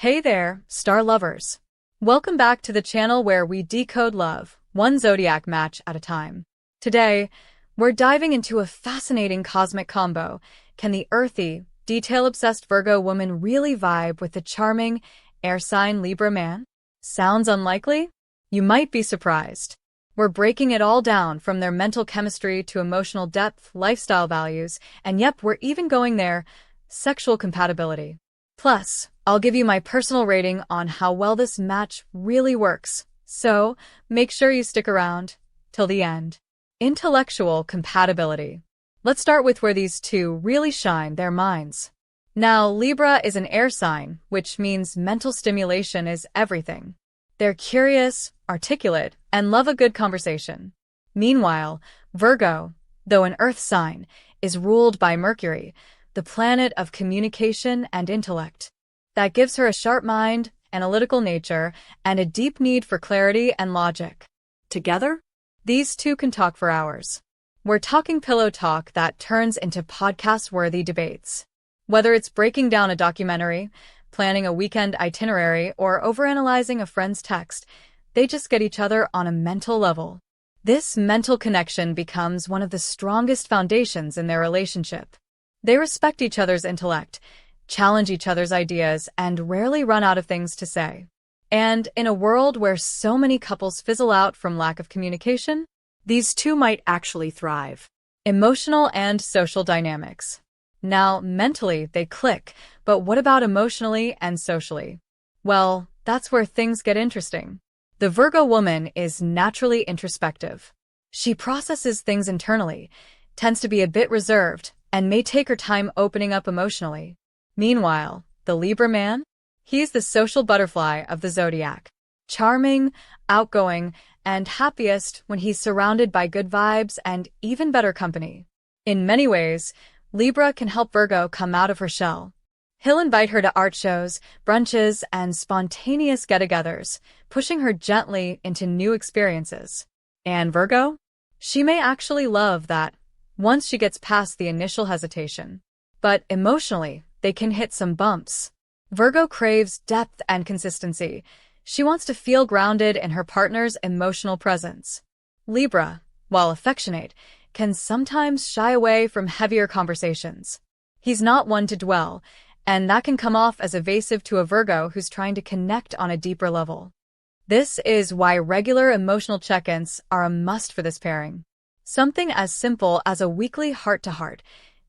Hey there, star lovers. Welcome back to the channel where we decode love, one zodiac match at a time. Today, we're diving into a fascinating cosmic combo. Can the earthy, detail-obsessed Virgo woman really vibe with the charming, air sign Libra man? Sounds unlikely? You might be surprised. We're breaking it all down from their mental chemistry to emotional depth, lifestyle values, and yep, we're even going there, sexual compatibility. Plus, I'll give you my personal rating on how well this match really works. So, make sure you stick around till the end. Intellectual compatibility. Let's start with where these two really shine their minds. Now, Libra is an air sign, which means mental stimulation is everything. They're curious, articulate, and love a good conversation. Meanwhile, Virgo, though an earth sign, is ruled by Mercury, the planet of communication and intellect. That gives her a sharp mind, analytical nature, and a deep need for clarity and logic. Together, these two can talk for hours. We're talking pillow talk that turns into podcast-worthy debates. Whether it's breaking down a documentary, planning a weekend itinerary, or overanalyzing a friend's text, they just get each other on a mental level. This mental connection becomes one of the strongest foundations in their relationship. They respect each other's intellect, challenge each other's ideas, and rarely run out of things to say. And in a world where so many couples fizzle out from lack of communication, these two might actually thrive. Emotional and social dynamics. Now, mentally, they click, but what about emotionally and socially? Well, that's where things get interesting. The Virgo woman is naturally introspective. She processes things internally, tends to be a bit reserved, and may take her time opening up emotionally. Meanwhile, the Libra man? He's the social butterfly of the zodiac. Charming, outgoing, and happiest when he's surrounded by good vibes and even better company. In many ways, Libra can help Virgo come out of her shell. He'll invite her to art shows, brunches, and spontaneous get-togethers, pushing her gently into new experiences. And Virgo? She may actually love that once she gets past the initial hesitation. But emotionally, they can hit some bumps. Virgo craves depth and consistency. She wants to feel grounded in her partner's emotional presence. Libra, while affectionate, can sometimes shy away from heavier conversations. He's not one to dwell, and that can come off as evasive to a Virgo who's trying to connect on a deeper level. This is why regular emotional check-ins are a must for this pairing. Something as simple as a weekly heart-to-heart,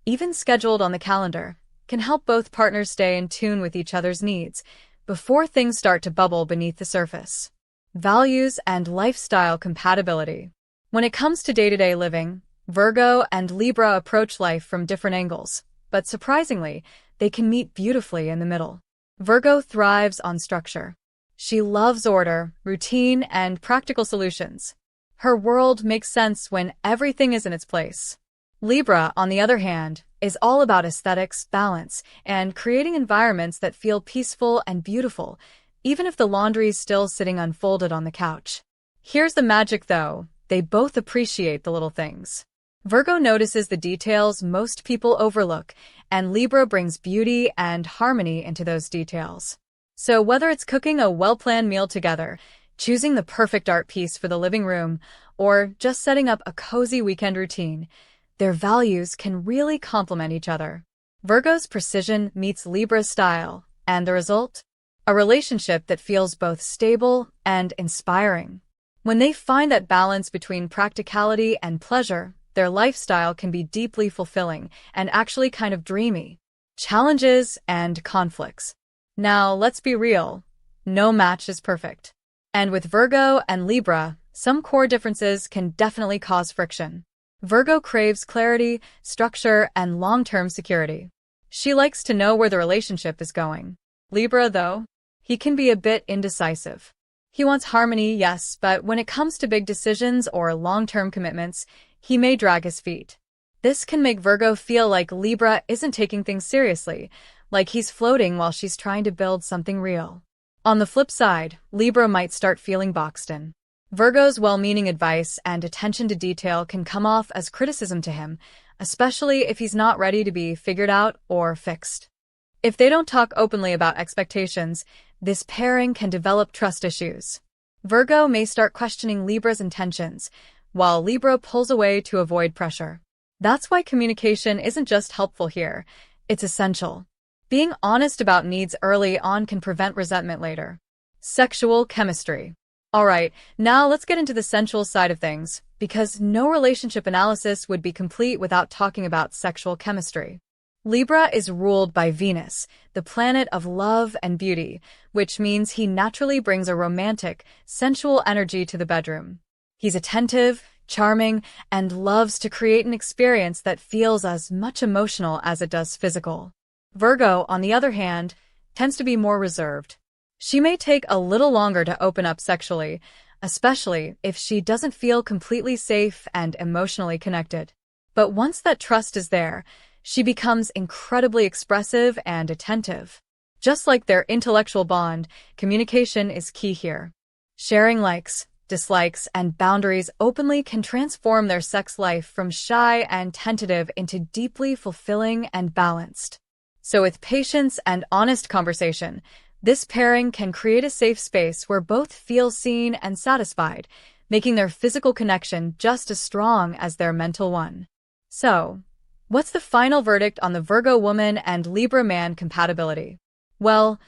even scheduled on the calendar, can help both partners stay in tune with each other's needs before things start to bubble beneath the surface. Values and lifestyle compatibility. When it comes to day-to-day living, Virgo and Libra approach life from different angles, but surprisingly, they can meet beautifully in the middle. Virgo thrives on structure. She loves order, routine, and practical solutions. Her world makes sense when everything is in its place. Libra, on the other hand, is all about aesthetics, balance, and creating environments that feel peaceful and beautiful, even if the laundry's still sitting unfolded on the couch. Here's the magic, though. They both appreciate the little things. Virgo notices the details most people overlook, and Libra brings beauty and harmony into those details. So whether it's cooking a well-planned meal together, choosing the perfect art piece for the living room, or just setting up a cozy weekend routine, their values can really complement each other. Virgo's precision meets Libra's style, and the result? A relationship that feels both stable and inspiring. When they find that balance between practicality and pleasure, their lifestyle can be deeply fulfilling and actually kind of dreamy. Challenges and conflicts. Now, let's be real. No match is perfect. And with Virgo and Libra, some core differences can definitely cause friction. Virgo craves clarity, structure, and long-term security. She likes to know where the relationship is going. Libra, though, he can be a bit indecisive. He wants harmony, yes, but when it comes to big decisions or long-term commitments, he may drag his feet. This can make Virgo feel like Libra isn't taking things seriously, like he's floating while she's trying to build something real. On the flip side, Libra might start feeling boxed in. Virgo's well-meaning advice and attention to detail can come off as criticism to him, especially if he's not ready to be figured out or fixed. If they don't talk openly about expectations, this pairing can develop trust issues. Virgo may start questioning Libra's intentions, while Libra pulls away to avoid pressure. That's why communication isn't just helpful here, it's essential. Being honest about needs early on can prevent resentment later. Sexual chemistry. Alright, now let's get into the sensual side of things, because no relationship analysis would be complete without talking about sexual chemistry. Libra is ruled by Venus, the planet of love and beauty, which means he naturally brings a romantic, sensual energy to the bedroom. He's attentive, charming, and loves to create an experience that feels as much emotional as it does physical. Virgo, on the other hand, tends to be more reserved. She may take a little longer to open up sexually, especially if she doesn't feel completely safe and emotionally connected. But once that trust is there, she becomes incredibly expressive and attentive. Just like their intellectual bond, communication is key here. Sharing likes, dislikes, and boundaries openly can transform their sex life from shy and tentative into deeply fulfilling and balanced. So with patience and honest conversation, this pairing can create a safe space where both feel seen and satisfied, making their physical connection just as strong as their mental one. So, what's the final verdict on the Virgo woman and Libra man compatibility? Well,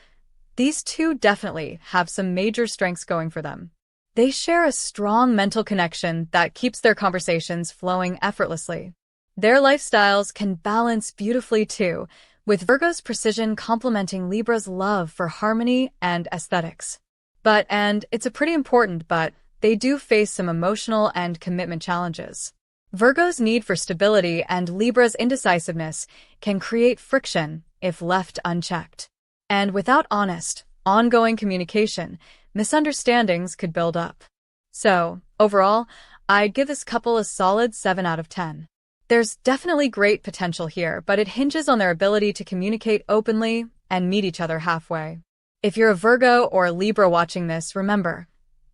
these two definitely have some major strengths going for them. They share a strong mental connection that keeps their conversations flowing effortlessly. Their lifestyles can balance beautifully too, with Virgo's precision complementing Libra's love for harmony and aesthetics. And it's a pretty important but, they do face some emotional and commitment challenges. Virgo's need for stability and Libra's indecisiveness can create friction if left unchecked. And without honest, ongoing communication, misunderstandings could build up. So, overall, I'd give this couple a solid 7 out of 10. There's definitely great potential here, but it hinges on their ability to communicate openly and meet each other halfway. If you're a Virgo or a Libra watching this, remember,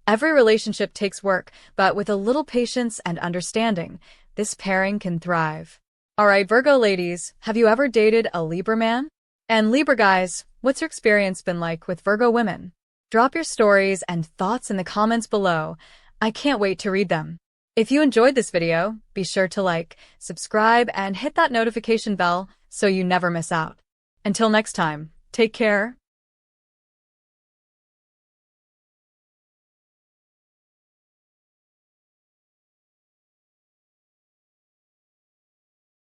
every relationship takes work, but with a little patience and understanding, this pairing can thrive. Alright, Virgo ladies, have you ever dated a Libra man? And Libra guys, what's your experience been like with Virgo women? Drop your stories and thoughts in the comments below. I can't wait to read them. If you enjoyed this video, be sure to like, subscribe, and hit that notification bell so you never miss out. Until next time, take care.